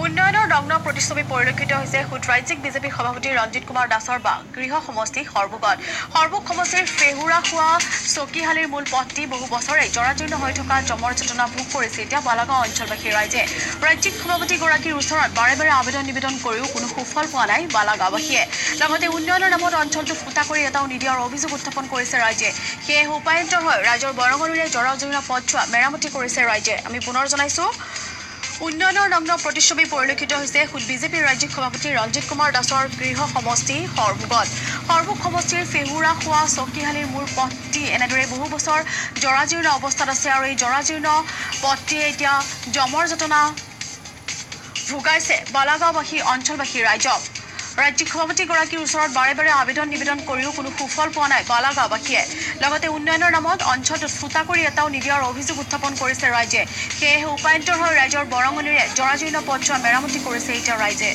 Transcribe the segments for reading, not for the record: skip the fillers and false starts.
উন্নয়নৰ নগ্ন প্ৰতিচ্ছবি পৰিলক্ষিত হৈছে ৰাজ্যিক বিজেপি সভাপতি ৰঞ্জিত কুমাৰ দাসৰ গৃহ সমষ্টি সৰ্বগত সমষ্টিৰ ফেহুৰা খোৱা চকীহালিৰ মূল পথটি বহু বছৰে জৰাজীৰ্ণ হৈ থকা জমৰ যন্ত্ৰণা ভোগ কৰিছে এতিয়া বালাগাঁও অঞ্চলবাসী ৰাইজে ৰাজ্যিক সভাপতিগৰাকীৰ ওচৰত বাৰে বাৰে আবেদন নিবেদন কৰিও কোনো সুফল পোৱা নাই বালাগাঁওবাসীয়ে লগতে উন্নয়নৰ নামত অঞ্চলটো ফুটা কৰি এটাও নিদিয়াৰ অভিযোগ উত্থাপন কৰিছে ৰাইজে সেয়ে উপায়ন্তৰ হৈ ৰাইজৰ বৰঙনিৰে জৰাজীৰ্ণ পথছোৱা মেৰামতি কৰিছে ৰাইজে আমি পুনৰ জনাইছো উন্নয়নৰ নগ্ন প্ৰতিচ্ছবি পৰিলক্ষিত হৈছে বিজেপিৰ ৰাজ্যিক সভাপতি ৰঞ্জিত কুমাৰ দাসৰ গৃহ সমষ্টি সৰ্বগত সমষ্টিৰ ফেহুৰা খোৱা চকীহালিৰ মূল পথটি এনেদৰে বহু বছৰ জৰাজীৰ্ণ অৱস্থাত আছে আৰু এই জৰাজীৰ্ণ পথটিয়ে এতিয়া জমৰ যন্ত্ৰণা ভোগাইছে বালাগাঁওবাসী অঞ্চলবাসী ৰাইজক ৰাজ্যিক সভাপতিগৰাকীৰ ওচৰত বাৰে বাৰে আবেদন নিবেদন কৰিও কোনো সুফল পোৱা নাই বালাগাঁওবাসীয়ে লগতে উন্নয়নৰ নামত অঞ্চলটোত ফুটা কৰি এটাও নিদিয়াৰ অভিযোগ উত্থাপন কৰিছে ৰাইজে সেয়েহে উপায়ন্তৰ হৈ ৰাইজৰ বৰঙনিৰে জৰাজীৰ্ণ পথছোৱা মেৰামতি কৰিছে এতিয়া ৰাইজে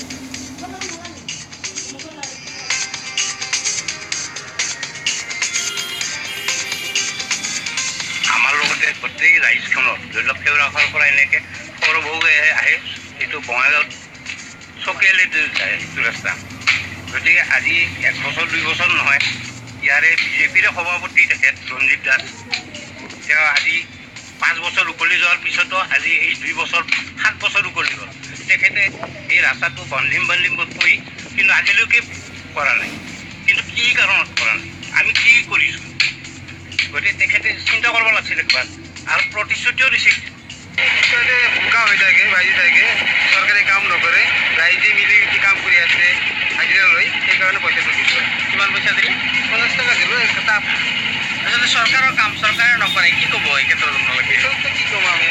আমাৰ লগতে গোটেই ৰাইজখনত ধৰি লওক ফেউৰাখৰ পৰা এনেকৈ সৰভোগে আহে এইটো বঙাইগাঁৱত চকীয়ালি যায় সেইটো ৰাস্তা গতিকে আজি 1 বছৰ 2 বছৰ নহয় ইয়াৰে বিজেপিৰে সভাপতি তেখেত ৰঞ্জিত দাস তেওঁ আজি 5 বছৰ উকলি যোৱাৰ পিছতো আজি এই 2 বছৰ 7 বছৰ উকলি গ'ল তেখেতে এই ৰাস্তাটো বান্ধিম কৈ কিন্তু আজিলৈকে কৰা নাই কিন্তু কি কাৰণত কৰা নাই আমি কি কৰিছোঁ গতিকে তেখেতে চিন্তা কৰিব লাগিছিল একবাৰ আৰু প্ৰতিশ্ৰুতিও দিছিল বোকা হৈ থাকে বাজি থাকে চৰকাৰে কাম নকৰে ৰাইজে মিলি কাম কৰি আছে হাজিৰা লৈ সেইকাৰণে পইচাটো দিছোঁ কিমান পইচা দিলে 50 টকা দিলোঁ এটা আচলতে চৰকাৰৰ কাম চৰকাৰে নকৰে কি ক'ব এই ক্ষেত্ৰত আপোনালোকে কি ক'ম আমি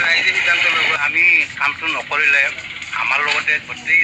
ৰাইজে সিদ্ধান্ত ল'ব আমি কামটো নকৰিলে আমাৰ লগতে গোটেই